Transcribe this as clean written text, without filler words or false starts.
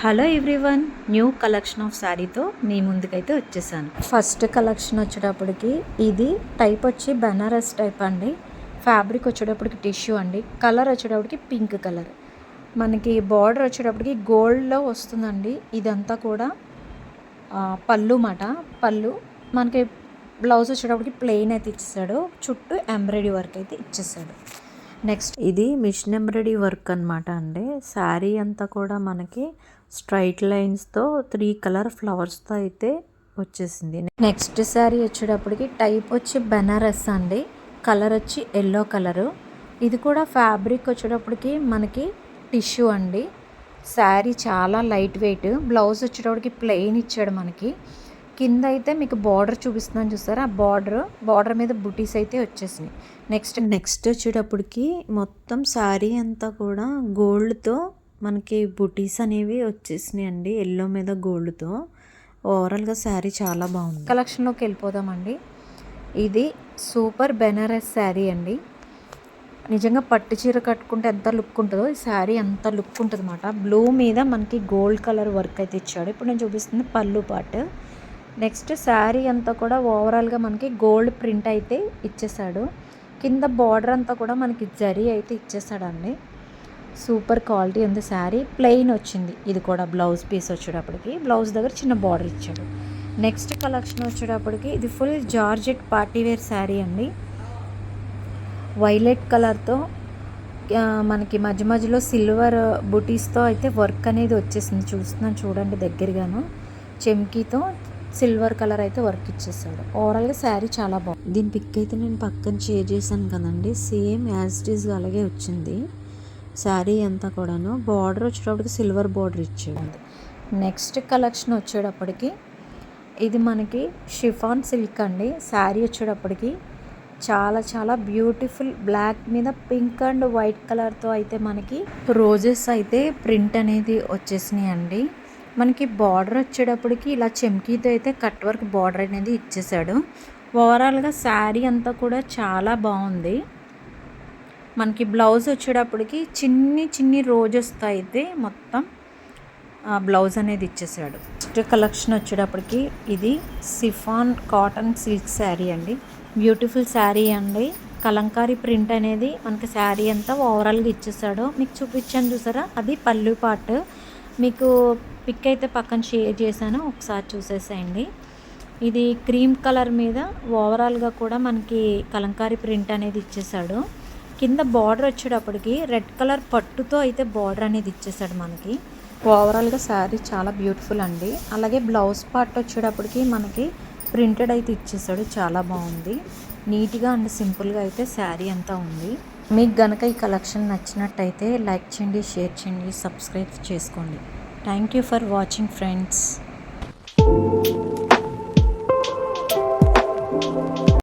Hello everyone, new collection of శారీతో మీ ముందుకైతే వచ్చేసాను. ఫస్ట్ కలెక్షన్ వచ్చేటప్పటికి ఇది టైప్ వచ్చి బెనారస్ టైప్ అండి. ఫ్యాబ్రిక్ వచ్చేటప్పటికి టిష్యూ అండి. కలర్ వచ్చేటప్పటికి పింక్ కలర్. మనకి బార్డర్ వచ్చేటప్పటికి గోల్డ్లో వస్తుందండి. ఇదంతా కూడా పళ్ళు మాట. పళ్ళు మనకి బ్లౌజ్ వచ్చేటప్పటికి ప్లెయిన్ అయితే ఇచ్చేసాడు. చుట్టూ ఎంబ్రాయిడరీ వర్క్ అయితే ఇచ్చేసాడు. నెక్స్ట్ ఇది మిషన్ ఎంబ్రాయిడరీ వర్క్ అనమాట అండి. శారీ అంతా కూడా మనకి స్ట్రైట్ లైన్స్తో 3 కలర్ ఫ్లవర్స్తో అయితే వచ్చేసింది. నెక్స్ట్ శారీ వచ్చేటప్పటికి టైప్ వచ్చి బెనారస్ అండి. కలర్ వచ్చి ఎల్లో కలరు. ఇది కూడా ఫ్యాబ్రిక్ వచ్చేటప్పటికి మనకి టిష్యూ అండి. శారీ చాలా లైట్ వెయిట్. బ్లౌజ్ వచ్చేటప్పటికి ప్లెయిన్ ఇచ్చాడు మనకి. కింద అయితే మీకు బార్డర్ చూపిస్తున్నాను చూసారా, ఆ బార్డర్ మీద బుటీస్ అయితే వచ్చేసినాయి. నెక్స్ట్ వచ్చేటప్పటికి మొత్తం శారీ అంతా కూడా గోల్డ్తో మనకి బుటీస్ అనేవి వచ్చేసినాయి అండి. ఎల్లో మీద గోల్డ్తో. ఓవరాల్గా శారీ చాలా బాగుంది. కలెక్షన్లోకి వెళ్ళిపోదామండి. ఇది సూపర్ బెనారస్ శారీ అండి. నిజంగా పట్టు చీర కట్టుకుంటే ఎంత లుక్ ఉంటుందో ఈ శారీ అంత లుక్ ఉంటుంది అన్నమాట. బ్లూ మీద మనకి గోల్డ్ కలర్ వర్క్ అయితే ఇచ్చాడు. ఇప్పుడు నేను చూపిస్తుంది పళ్ళు పార్ట్. నెక్స్ట్ శారీ అంతా కూడా ఓవరాల్గా మనకి గోల్డ్ ప్రింట్ అయితే ఇచ్చేసాడు. కింద బార్డర్ అంతా కూడా మనకి జరీ అయితే ఇచ్చేసాడండి. సూపర్ క్వాలిటీ ఉంది శారీ. ప్లెయిన్ వచ్చింది. ఇది కూడా బ్లౌజ్ పీస్ వచ్చేటప్పటికి బ్లౌజ్ దగ్గర చిన్న బార్డర్ ఇచ్చాడు. నెక్స్ట్ కలెక్షన్ వచ్చేటప్పటికి ఇది ఫుల్ జార్జెట్ పార్టీవేర్ శారీ అండి. వైలెట్ కలర్తో మనకి మధ్య మధ్యలో సిల్వర్ బుటీస్తో అయితే వర్క్ అనేది వచ్చేసింది. చూస్తున్నాను చూడండి దగ్గరగాను. చెమ్కీతో సిల్వర్ కలర్ అయితే వర్క్ ఇచ్చేసాడు. ఓవరాల్గా శారీ చాలా బాగుంది. దీని పిక్ అయితే నేను పక్కన షేర్ చేశాను కదండి. సేమ్ యాజ్ ఇట్ ఈస్గా అలాగే వచ్చింది శారీ అంతా కూడాను. బార్డర్ వచ్చేటప్పటికి సిల్వర్ బార్డర్ ఇచ్చాడు. నెక్స్ట్ కలెక్షన్ వచ్చేటప్పటికి ఇది మనకి షిఫాన్ సిల్క్ అండి. శారీ వచ్చేటప్పటికి చాలా చాలా బ్యూటిఫుల్ బ్లాక్ మీద పింక్ అండ్ వైట్ కలర్తో అయితే మనకి రోజెస్ అయితే ప్రింట్ అనేది వచ్చేసినాయి అండి. మనకి బార్డర్ వచ్చేటప్పటికి ఇలా చెమ్కీతో అయితే కట్ వర్క్ బార్డర్ అనేది ఇచ్చేసాడు. ఓవరాల్గా శారీ అంతా కూడా చాలా బాగుంది. మనకి బ్లౌజ్ వచ్చేటప్పటికి చిన్ని రోజెస్తో అయితే మొత్తం బ్లౌజ్ అనేది ఇచ్చేసాడు. నెక్స్ట్ కలెక్షన్ వచ్చేటప్పటికి ఇది సిఫాన్ కాటన్ సిల్క్ శారీ అండి. బ్యూటిఫుల్ శారీ అండి. కలంకారీ ప్రింట్ అనేది మనకి శారీ అంతా ఓవరాల్గా ఇచ్చేసాడు. మీకు చూపించాను చూసారా, అది పళ్ళు పార్ట్. మీకు పిక్ అయితే పక్కన షేర్ చేశాను, ఒకసారి చూసేసేయండి. ఇది క్రీమ్ కలర్ మీద ఓవరాల్గా కూడా మనకి కలంకారీ ప్రింట్ అనేది ఇచ్చేసాడు. కింద బార్డర్ వచ్చేటప్పటికి రెడ్ కలర్ పట్టుతో అయితే బార్డర్ అనేది ఇచ్చేసాడు మనకి. ఓవరాల్గా శారీ చాలా బ్యూటిఫుల్ అండి. అలాగే బ్లౌజ్ పార్ట్ వచ్చేటప్పటికి మనకి ప్రింటెడ్ అయితే ఇచ్చేసాడు. చాలా బాగుంది. నీట్గా అండ్ సింపుల్గా అయితే శారీ అంతా ఉంది. మీకు గనక ఈ కలెక్షన్ నచ్చినట్టయితే లైక్ చేయండి, షేర్ చేయండి, సబ్స్క్రైబ్ చేసుకోండి. Thank you for watching friends.